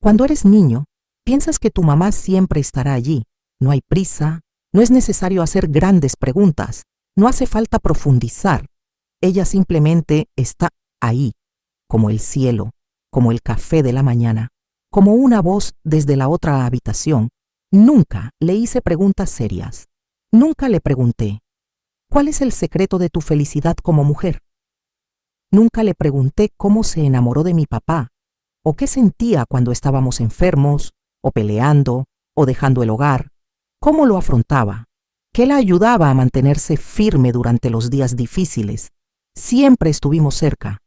Cuando eres niño, piensas que tu mamá siempre estará allí. No hay prisa, no es necesario hacer grandes preguntas, no hace falta profundizar. Ella simplemente está ahí, como el cielo, como el café de la mañana, como una voz desde la otra habitación. Nunca le hice preguntas serias. Nunca le pregunté, ¿cuál es el secreto de tu felicidad como mujer? Nunca le pregunté cómo se enamoró de mi papá, o qué sentía cuando estábamos enfermos, o peleando, o dejando el hogar, cómo lo afrontaba, qué la ayudaba a mantenerse firme durante los días difíciles. Siempre estuvimos cerca.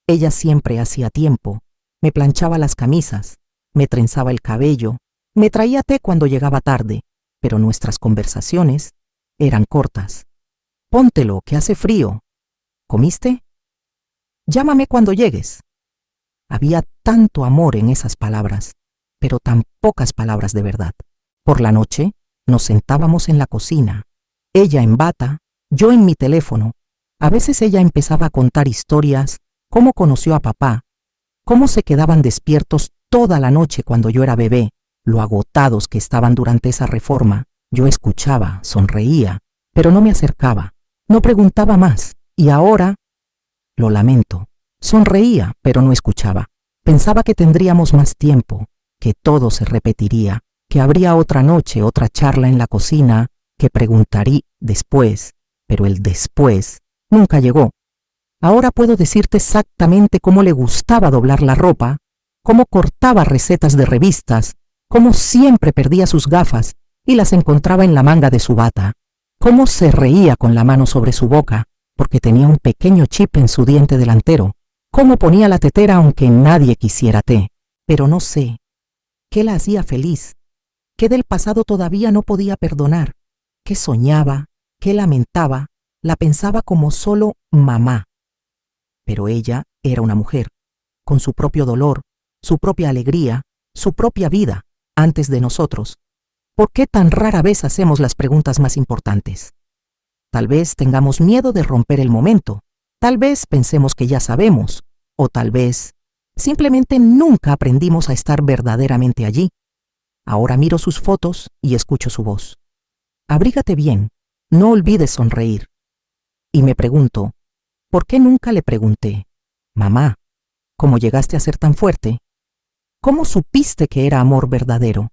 Ella siempre hacía tiempo, me planchaba las camisas, me trenzaba el cabello, me traía té cuando llegaba tarde, pero nuestras conversaciones eran cortas. Póntelo, que hace frío. ¿Comiste? Llámame cuando llegues. Había tanto amor en esas palabras, pero tan pocas palabras de verdad. Por la noche, nos sentábamos en la cocina, ella en bata, yo en mi teléfono. A veces ella empezaba a contar historias, cómo conoció a papá, cómo se quedaban despiertos toda la noche cuando yo era bebé, lo agotados que estaban durante esa reforma. Yo escuchaba, sonreía, pero no me acercaba, no preguntaba más. Y ahora, lo lamento, sonreía, pero no escuchaba. Pensaba que tendríamos más tiempo, que todo se repetiría, que habría otra noche, otra charla en la cocina, que preguntaría después, pero el después nunca llegó. Ahora puedo decirte exactamente cómo le gustaba doblar la ropa, cómo cortaba recetas de revistas, cómo siempre perdía sus gafas y las encontraba en la manga de su bata, cómo se reía con la mano sobre su boca, porque tenía un pequeño chip en su diente delantero, cómo ponía la tetera aunque nadie quisiera té. Pero no sé, ¿qué la hacía feliz? ¿Qué del pasado todavía no podía perdonar? ¿Qué soñaba? ¿Qué lamentaba? La pensaba como solo mamá. Pero ella era una mujer, con su propio dolor, su propia alegría, su propia vida, antes de nosotros. ¿Por qué tan rara vez hacemos las preguntas más importantes? Tal vez tengamos miedo de romper el momento, tal vez pensemos que ya sabemos, o tal vez simplemente nunca aprendimos a estar verdaderamente allí. Ahora miro sus fotos y escucho su voz. Abrígate bien, no olvides sonreír. Y me pregunto, ¿por qué nunca le pregunté, mamá, cómo llegaste a ser tan fuerte? ¿Cómo supiste que era amor verdadero?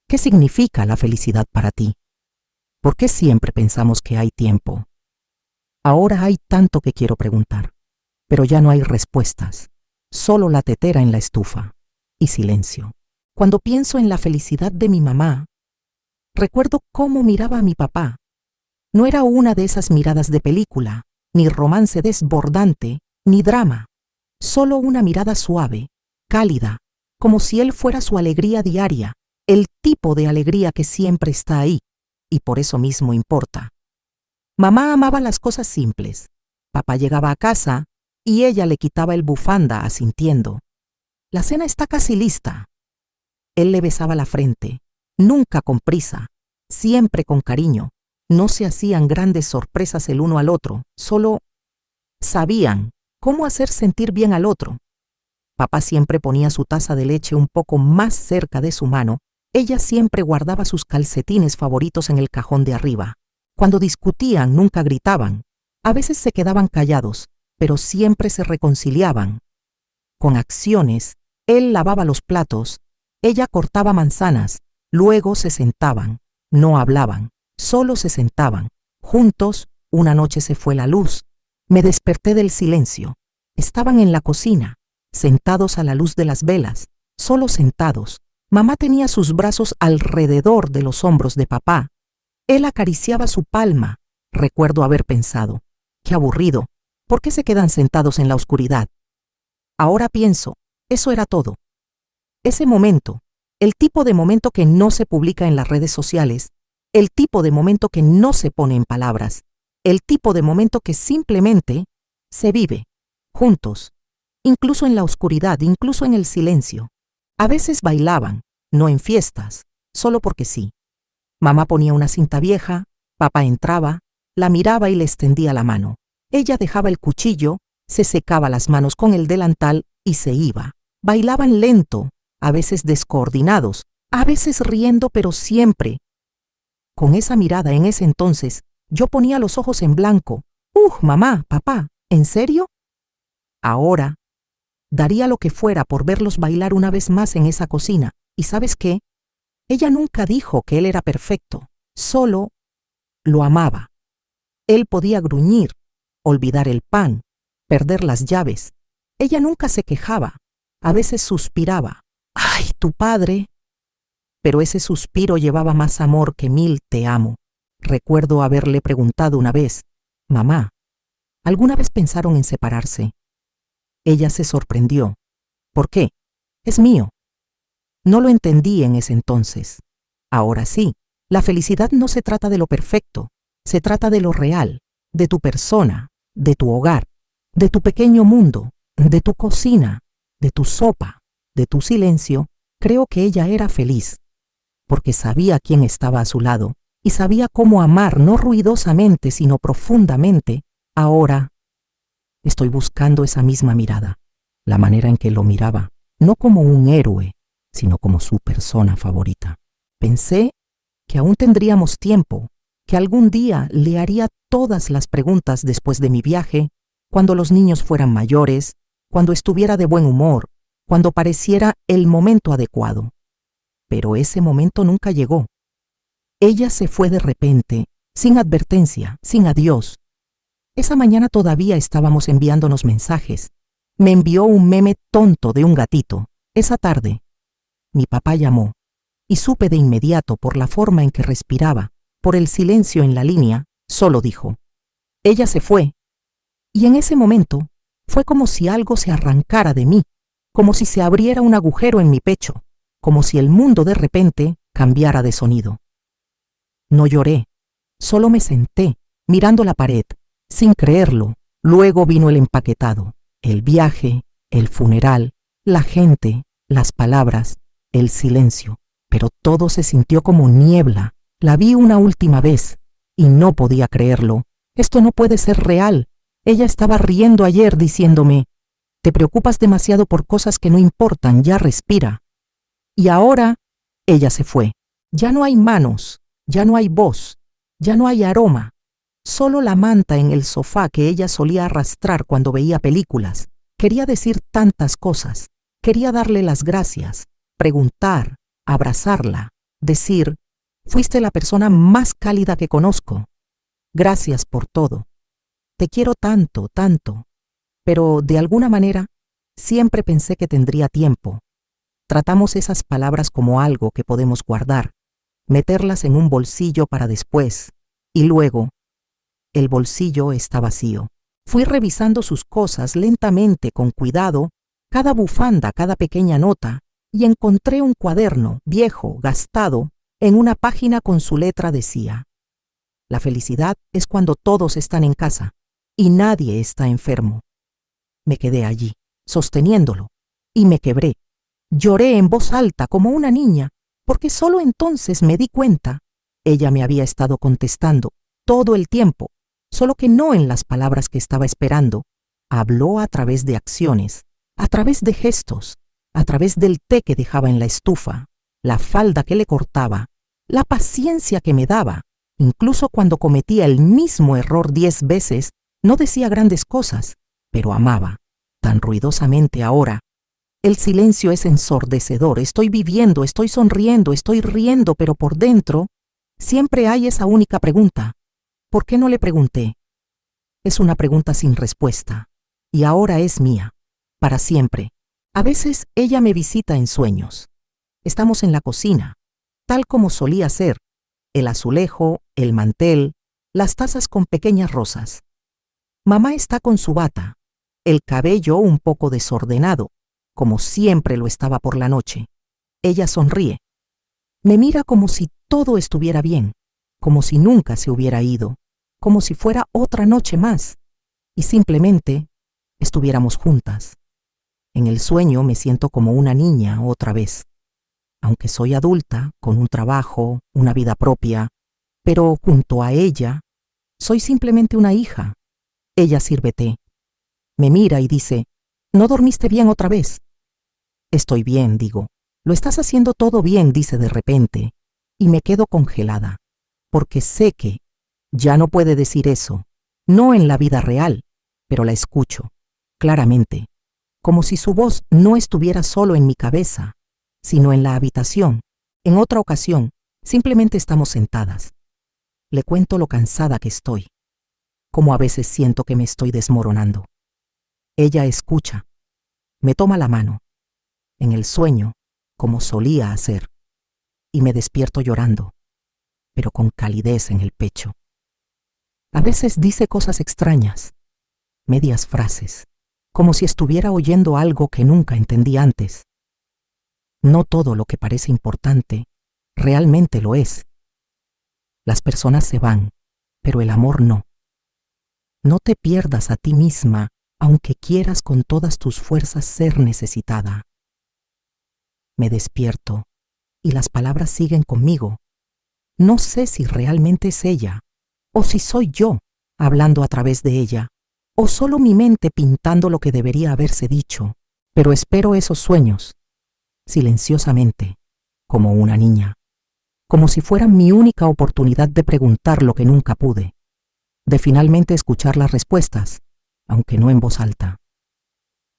¿Qué significa la felicidad para ti? ¿Por qué siempre pensamos que hay tiempo? Ahora hay tanto que quiero preguntar, pero ya no hay respuestas, solo la tetera en la estufa y silencio. Cuando pienso en la felicidad de mi mamá, recuerdo cómo miraba a mi papá. No era una de esas miradas de película, ni romance desbordante, ni drama, solo una mirada suave, cálida, como si él fuera su alegría diaria, el tipo de alegría que siempre está ahí, y por eso mismo importa. Mamá amaba las cosas simples. Papá llegaba a casa y ella le quitaba el bufanda asintiendo. La cena está casi lista. Él le besaba la frente, nunca con prisa, siempre con cariño. No se hacían grandes sorpresas el uno al otro, solo sabían cómo hacer sentir bien al otro. Papá siempre ponía su taza de leche un poco más cerca de su mano. Ella siempre guardaba sus calcetines favoritos en el cajón de arriba. Cuando discutían, nunca gritaban. A veces se quedaban callados, pero siempre se reconciliaban. Con acciones, él lavaba los platos, ella cortaba manzanas, luego se sentaban, no hablaban, solo se sentaban. Juntos, una noche se fue la luz. Me desperté del silencio. Estaban en la cocina, sentados a la luz de las velas, solo sentados. Mamá tenía sus brazos alrededor de los hombros de papá. Él acariciaba su palma. Recuerdo haber pensado, qué aburrido, ¿por qué se quedan sentados en la oscuridad? Ahora pienso, eso era todo. Ese momento, el tipo de momento que no se publica en las redes sociales, el tipo de momento que no se pone en palabras, el tipo de momento que simplemente se vive, juntos, incluso en la oscuridad, incluso en el silencio. A veces bailaban, no en fiestas, solo porque sí. Mamá ponía una cinta vieja, papá entraba, la miraba y le extendía la mano. Ella dejaba el cuchillo, se secaba las manos con el delantal y se iba. Bailaban lento, a veces descoordinados, a veces riendo, pero siempre. Con esa mirada en ese entonces, yo ponía los ojos en blanco. Mamá, papá, ¿en serio? Ahora, daría lo que fuera por verlos bailar una vez más en esa cocina. ¿Y sabes qué? Ella nunca dijo que él era perfecto, solo lo amaba. Él podía gruñir, olvidar el pan, perder las llaves. Ella nunca se quejaba, a veces suspiraba. ¡Ay, tu padre! Pero ese suspiro llevaba más amor que 1000 te amo. Recuerdo haberle preguntado una vez, mamá, ¿alguna vez pensaron en separarse? Ella se sorprendió. ¿Por qué? Es mío. No lo entendí en ese entonces. Ahora sí, la felicidad no se trata de lo perfecto, se trata de lo real, de tu persona, de tu hogar, de tu pequeño mundo, de tu cocina, de tu sopa, de tu silencio. Creo que ella era feliz, porque sabía quién estaba a su lado y sabía cómo amar, no ruidosamente, sino profundamente. Ahora estoy buscando esa misma mirada, la manera en que lo miraba, no como un héroe, sino como su persona favorita. Pensé que aún tendríamos tiempo, que algún día le haría todas las preguntas después de mi viaje, cuando los niños fueran mayores, cuando estuviera de buen humor, cuando pareciera el momento adecuado. Pero ese momento nunca llegó. Ella se fue de repente, sin advertencia, sin adiós. Esa mañana todavía estábamos enviándonos mensajes. Me envió un meme tonto de un gatito. Esa tarde, mi papá llamó, y supe de inmediato por la forma en que respiraba, por el silencio en la línea, solo dijo, ella se fue. Y en ese momento, fue como si algo se arrancara de mí, como si se abriera un agujero en mi pecho, como si el mundo de repente cambiara de sonido. No lloré, solo me senté, mirando la pared, sin creerlo. Luego vino el empaquetado, el viaje, el funeral, la gente, las palabras, el silencio, pero todo se sintió como niebla. La vi una última vez y no podía creerlo. Esto no puede ser real. Ella estaba riendo ayer diciéndome, te preocupas demasiado por cosas que no importan, ya respira. Y ahora ella se fue. Ya no hay manos, ya no hay voz, ya no hay aroma. Solo la manta en el sofá que ella solía arrastrar cuando veía películas. Quería decir tantas cosas. Quería darle las gracias, preguntar, abrazarla, decir, fuiste la persona más cálida que conozco. Gracias por todo. Te quiero tanto, tanto. Pero de alguna manera, siempre pensé que tendría tiempo. Tratamos esas palabras como algo que podemos guardar, meterlas en un bolsillo para después, y luego, el bolsillo está vacío. Fui revisando sus cosas lentamente, con cuidado, cada bufanda, cada pequeña nota, y encontré un cuaderno, viejo, gastado. En una página con su letra decía, la felicidad es cuando todos están en casa y nadie está enfermo. Me quedé allí, sosteniéndolo, y me quebré. Lloré en voz alta como una niña, porque solo entonces me di cuenta. Ella me había estado contestando todo el tiempo, solo que no en las palabras que estaba esperando. Habló a través de acciones, a través de gestos, a través del té que dejaba en la estufa, la falda que le cortaba, la paciencia que me daba. Incluso cuando cometía el mismo error 10 veces, no decía grandes cosas, pero amaba, tan ruidosamente ahora. El silencio es ensordecedor. Estoy viviendo, estoy sonriendo, estoy riendo, pero por dentro siempre hay esa única pregunta. ¿Por qué no le pregunté? Es una pregunta sin respuesta, y ahora es mía, para siempre. A veces ella me visita en sueños. Estamos en la cocina, tal como solía ser, el azulejo, el mantel, las tazas con pequeñas rosas. Mamá está con su bata, el cabello un poco desordenado, como siempre lo estaba por la noche. Ella sonríe. Me mira como si todo estuviera bien, como si nunca se hubiera ido, como si fuera otra noche más, y simplemente estuviéramos juntas. En el sueño me siento como una niña otra vez, aunque soy adulta, con un trabajo, una vida propia, pero junto a ella, soy simplemente una hija. Ella sirve té. Me mira y dice, ¿no dormiste bien otra vez? Estoy bien, digo, Lo estás haciendo todo bien, dice de repente, y me quedo congelada, porque sé que ya no puede decir eso, no en la vida real, pero la escucho, claramente, como si su voz no estuviera solo en mi cabeza, sino en la habitación. En otra ocasión, simplemente estamos sentadas. Le cuento lo cansada que estoy, como a veces siento que me estoy desmoronando. Ella escucha, me toma la mano, en el sueño, como solía hacer, y me despierto llorando, pero con calidez en el pecho. A veces dice cosas extrañas, medias frases, como si estuviera oyendo algo que nunca entendí antes. No todo lo que parece importante realmente lo es. Las personas se van, pero el amor no. No te pierdas a ti misma, aunque quieras con todas tus fuerzas ser necesitada. Me despierto, y las palabras siguen conmigo. No sé si realmente es ella, o si soy yo hablando a través de ella, o solo mi mente pintando lo que debería haberse dicho, pero espero esos sueños, silenciosamente, como una niña, como si fuera mi única oportunidad de preguntar lo que nunca pude, de finalmente escuchar las respuestas, aunque no en voz alta.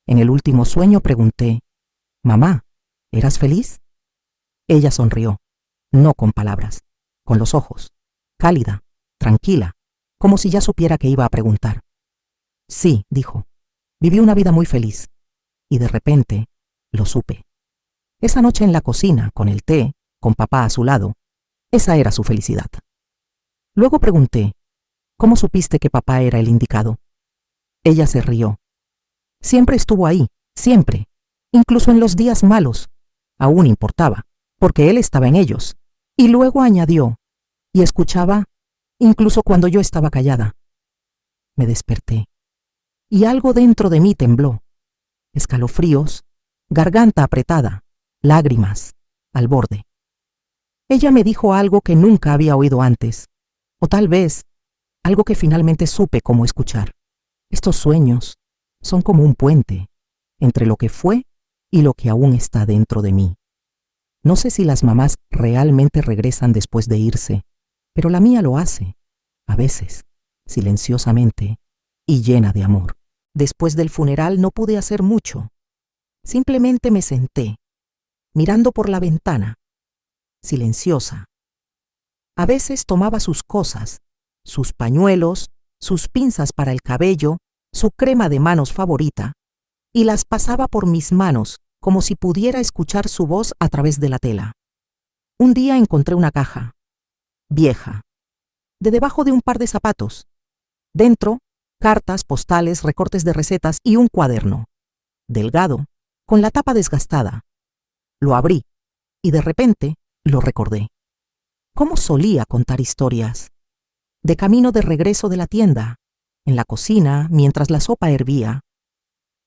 En el último sueño pregunté, «Mamá, ¿eras feliz?» Ella sonrió, no con palabras, con los ojos, cálida, tranquila, como si ya supiera que iba a preguntar. «Sí», dijo, «viví una vida muy feliz». Y de repente, lo supe. Esa noche en la cocina, con el té, con papá a su lado, esa era su felicidad. Luego pregunté, «¿Cómo supiste que papá era el indicado?» Ella se rió. «Siempre estuvo ahí, siempre, incluso en los días malos. Aún importaba, porque él estaba en ellos». Y luego añadió, «Y escuchaba, incluso cuando yo estaba callada». Me desperté, y algo dentro de mí tembló. Escalofríos, garganta apretada, lágrimas, al borde. Ella me dijo algo que nunca había oído antes, o tal vez algo que finalmente supe cómo escuchar. Estos sueños son como un puente entre lo que fue y lo que aún está dentro de mí. No sé si las mamás realmente regresan después de irse, pero la mía lo hace, a veces, silenciosamente y llena de amor. Después del funeral no pude hacer mucho. Simplemente me senté, mirando por la ventana, silenciosa. A veces tomaba sus cosas, sus pañuelos, sus pinzas para el cabello, su crema de manos favorita, y las pasaba por mis manos como si pudiera escuchar su voz a través de la tela. Un día encontré una caja, vieja, de debajo de un par de zapatos. Dentro, cartas, postales, recortes de recetas y un cuaderno, delgado, con la tapa desgastada. Lo abrí y de repente lo recordé. ¿Cómo solía contar historias? De camino de regreso de la tienda, en la cocina, mientras la sopa hervía.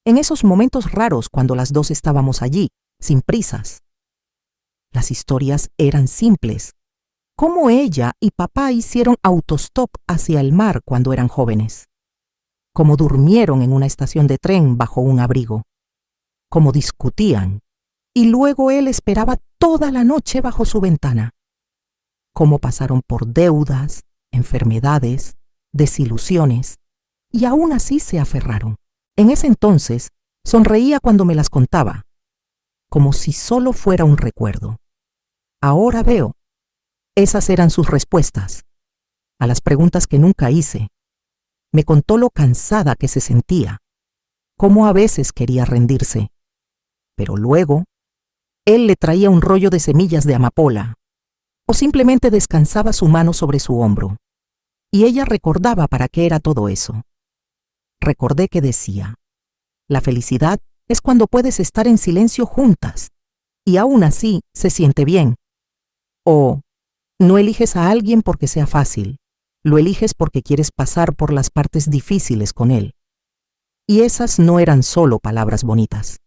En esos momentos raros cuando las dos estábamos allí, sin prisas. Las historias eran simples. Cómo ella y papá hicieron autostop hacia el mar cuando eran jóvenes. Cómo durmieron en una estación de tren bajo un abrigo. Cómo discutían. Y luego él esperaba toda la noche bajo su ventana. Cómo pasaron por deudas, enfermedades, desilusiones, y aún así se aferraron. En ese entonces, sonreía cuando me las contaba, como si solo fuera un recuerdo. Ahora veo, esas eran sus respuestas a las preguntas que nunca hice. Me contó lo cansada que se sentía, cómo a veces quería rendirse, pero luego, él le traía un rollo de semillas de amapola, o simplemente descansaba su mano sobre su hombro, y ella recordaba para qué era todo eso. Recordé que decía, la felicidad es cuando puedes estar en silencio juntas, y aún así se siente bien. O, no eliges a alguien porque sea fácil, lo eliges porque quieres pasar por las partes difíciles con él. Y esas no eran solo palabras bonitas.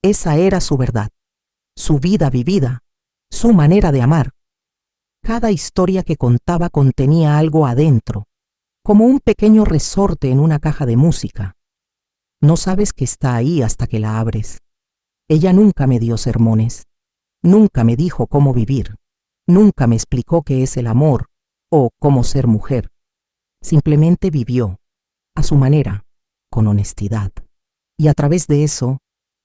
Esa era su verdad, su vida vivida, su manera de amar. Cada historia que contaba contenía algo adentro, como un pequeño resorte en una caja de música. No sabes que está ahí hasta que la abres. Ella nunca me dio sermones, Nunca me dijo cómo vivir. Nunca me explicó qué es el amor o cómo ser mujer. Simplemente vivió, a su manera, con honestidad. Y a través de eso,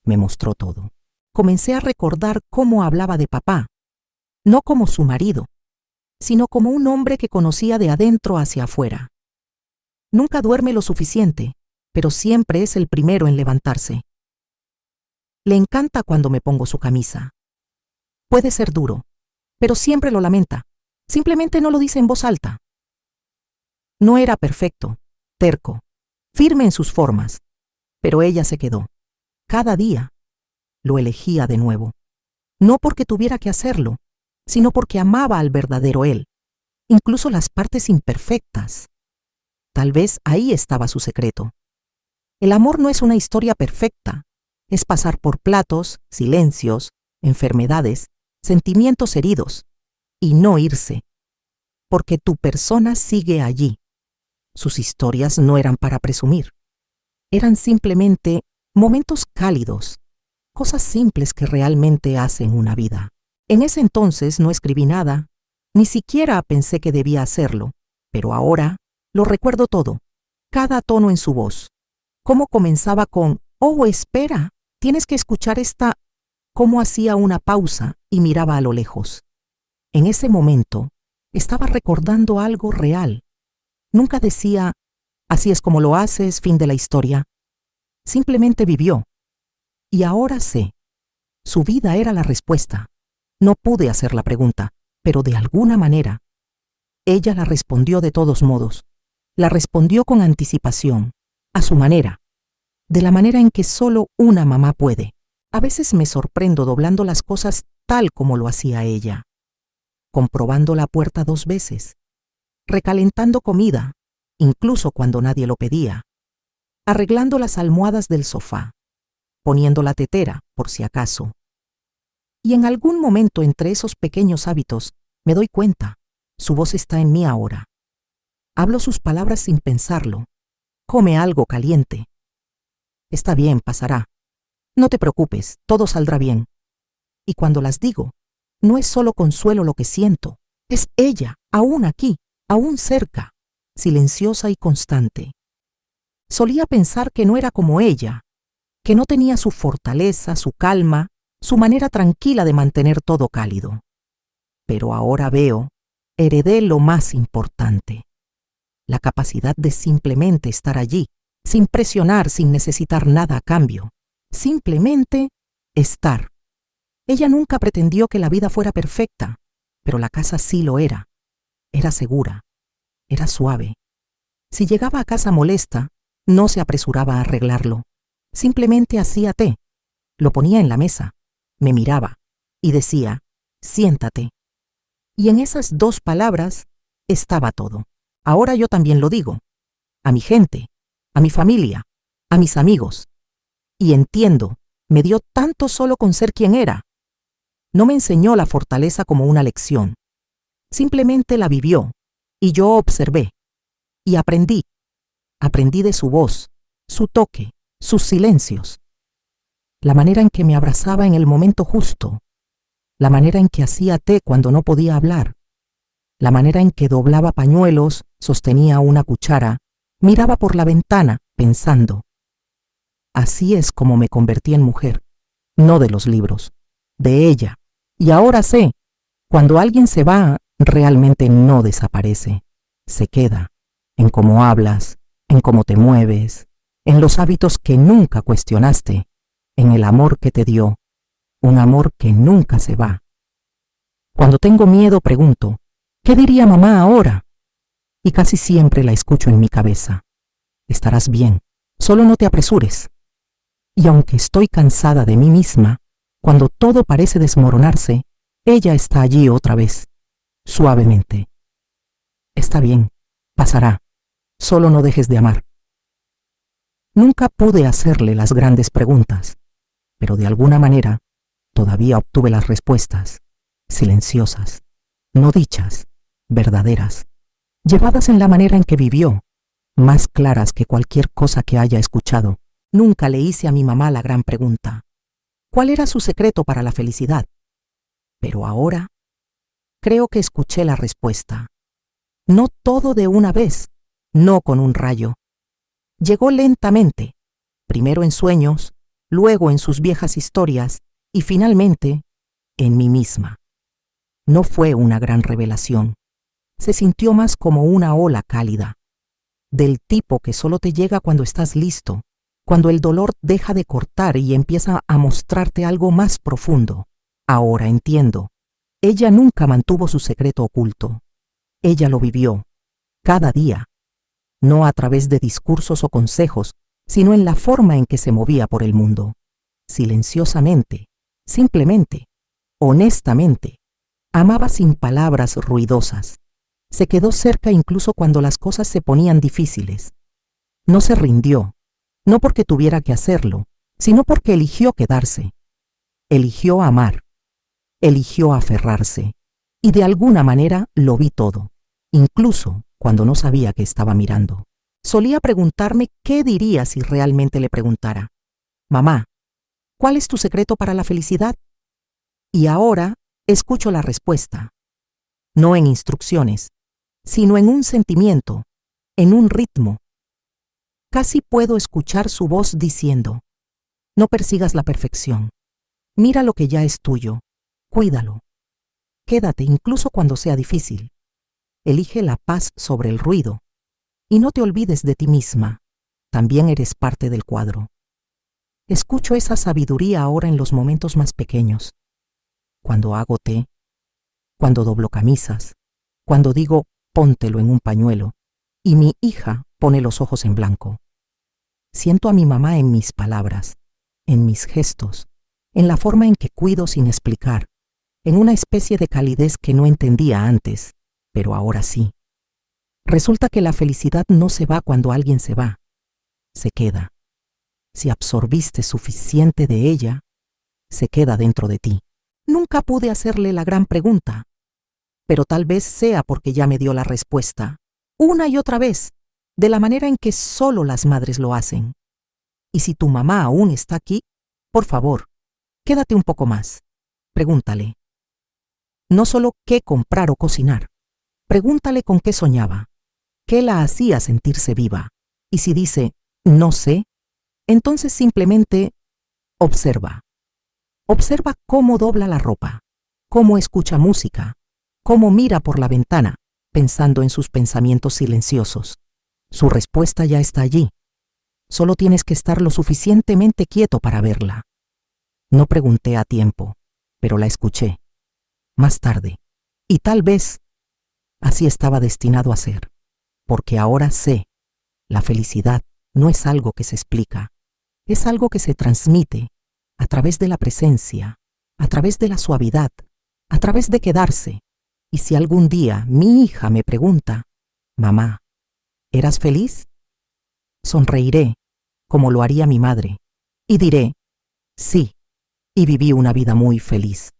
me mostró todo. Comencé a recordar cómo hablaba de papá, no como su marido, sino como un hombre que conocía de adentro hacia afuera. Nunca duerme lo suficiente, pero siempre es el primero en levantarse. Le encanta cuando me pongo su camisa. Puede ser duro, pero siempre lo lamenta. Simplemente no lo dice en voz alta. No era perfecto, terco, firme en sus formas, pero ella se quedó. Cada día lo elegía de nuevo. No porque tuviera que hacerlo, sino porque amaba al verdadero él, incluso las partes imperfectas. Tal vez ahí estaba su secreto. El amor no es una historia perfecta, es pasar por platos, silencios, enfermedades, sentimientos heridos, y no irse, porque tu persona sigue allí. Sus historias no eran para presumir, eran simplemente momentos cálidos, cosas simples que realmente hacen una vida. En ese entonces no escribí nada, ni siquiera pensé que debía hacerlo, pero ahora lo recuerdo todo, cada tono en su voz. Cómo comenzaba con, oh, espera, tienes que escuchar esta, cómo hacía una pausa y miraba a lo lejos. En ese momento, estaba recordando algo real. Nunca decía, así es como lo haces, fin de la historia. Simplemente vivió. Y ahora sé, su vida era la respuesta. No pude hacer la pregunta, pero de alguna manera, ella la respondió de todos modos. La respondió con anticipación, a su manera, de la manera en que solo una mamá puede. A veces me sorprendo doblando las cosas tal como lo hacía ella, comprobando la puerta 2 veces, recalentando comida, incluso cuando nadie lo pedía, arreglando las almohadas del sofá, poniendo la tetera, por si acaso. Y en algún momento entre esos pequeños hábitos me doy cuenta, su voz está en mí ahora. Hablo sus palabras sin pensarlo. Come algo caliente. Está bien, pasará. No te preocupes, todo saldrá bien. Y cuando las digo, no es solo consuelo lo que siento, es ella, aún aquí, aún cerca, silenciosa y constante. Solía pensar que no era como ella, que no tenía su fortaleza, su calma, su manera tranquila de mantener todo cálido. Pero ahora veo, heredé lo más importante, la capacidad de simplemente estar allí, sin presionar, sin necesitar nada a cambio. Simplemente estar. Ella nunca pretendió que la vida fuera perfecta, pero la casa sí lo era. Era segura, era suave. Si llegaba a casa molesta, no se apresuraba a arreglarlo. Simplemente hacía té, lo ponía en la mesa, me miraba y decía, siéntate. Y en esas 2 palabras estaba todo. Ahora yo también lo digo, a mi gente, a mi familia, a mis amigos. Y entiendo, me dio tanto solo con ser quien era. No me enseñó la fortaleza como una lección. Simplemente la vivió, y yo observé. Y aprendí. Aprendí de su voz, su toque, sus silencios. La manera en que me abrazaba en el momento justo. La manera en que hacía té cuando no podía hablar. La manera en que doblaba pañuelos, sostenía una cuchara, miraba por la ventana, pensando. Así es como me convertí en mujer, no de los libros, de ella. Y ahora sé, cuando alguien se va, realmente no desaparece, se queda, en cómo hablas, en cómo te mueves, en los hábitos que nunca cuestionaste, en el amor que te dio, un amor que nunca se va. Cuando tengo miedo pregunto, ¿qué diría mamá ahora? Y casi siempre la escucho en mi cabeza. Estarás bien, solo no te apresures. Y aunque estoy cansada de mí misma, cuando todo parece desmoronarse, ella está allí otra vez, suavemente. Está bien, pasará, solo no dejes de amar. Nunca pude hacerle las grandes preguntas, pero de alguna manera todavía obtuve las respuestas, silenciosas, no dichas, verdaderas, llevadas en la manera en que vivió, más claras que cualquier cosa que haya escuchado. Nunca le hice a mi mamá la gran pregunta. ¿Cuál era su secreto para la felicidad? Pero ahora creo que escuché la respuesta. No todo de una vez, no con un rayo. Llegó lentamente, primero en sueños, luego en sus viejas historias y finalmente en mí misma. No fue una gran revelación. Se sintió más como una ola cálida, del tipo que solo te llega cuando estás listo, cuando el dolor deja de cortar y empieza a mostrarte algo más profundo. Ahora entiendo. Ella nunca mantuvo su secreto oculto. Ella lo vivió, cada día, no a través de discursos o consejos, sino en la forma en que se movía por el mundo. Silenciosamente, simplemente, honestamente. Amaba sin palabras ruidosas. Se quedó cerca incluso cuando las cosas se ponían difíciles. No se rindió, no porque tuviera que hacerlo, sino porque eligió quedarse. Eligió amar. Eligió aferrarse. Y de alguna manera lo vi todo, incluso cuando no sabía que estaba mirando. Solía preguntarme qué diría si realmente le preguntara: «Mamá, ¿cuál es tu secreto para la felicidad?». Y ahora escucho la respuesta, no en instrucciones, sino en un sentimiento, en un ritmo. Casi puedo escuchar su voz diciendo: «No persigas la perfección. Mira lo que ya es tuyo. Cuídalo. Quédate incluso cuando sea difícil. Elige la paz sobre el ruido. Y no te olvides de ti misma. También eres parte del cuadro». Escucho esa sabiduría ahora en los momentos más pequeños. Cuando hago té, cuando doblo camisas, cuando digo «póntelo en un pañuelo» y mi hija pone los ojos en blanco. Siento a mi mamá en mis palabras, en mis gestos, en la forma en que cuido sin explicar, en una especie de calidez que no entendía antes, pero ahora sí. Resulta que la felicidad no se va cuando alguien se va, se queda. Si absorbiste suficiente de ella, se queda dentro de ti. Nunca pude hacerle la gran pregunta, pero tal vez sea porque ya me dio la respuesta, una y otra vez, de la manera en que solo las madres lo hacen. Y si tu mamá aún está aquí, por favor, quédate un poco más. Pregúntale. No solo qué comprar o cocinar. Pregúntale con qué soñaba, qué la hacía sentirse viva. Y si dice, no sé, entonces simplemente observa. Observa cómo dobla la ropa, cómo escucha música, cómo mira por la ventana, pensando en sus pensamientos silenciosos. Su respuesta ya está allí. Solo tienes que estar lo suficientemente quieto para verla. No pregunté a tiempo, pero la escuché. Más tarde. Y tal vez así estaba destinado a ser. Porque ahora sé, la felicidad no es algo que se explica. Es algo que se transmite a través de la presencia, a través de la suavidad, a través de quedarse. Y si algún día mi hija me pregunta, «Mamá, ¿eras feliz?», sonreiré, como lo haría mi madre, y diré, «Sí, y viví una vida muy feliz».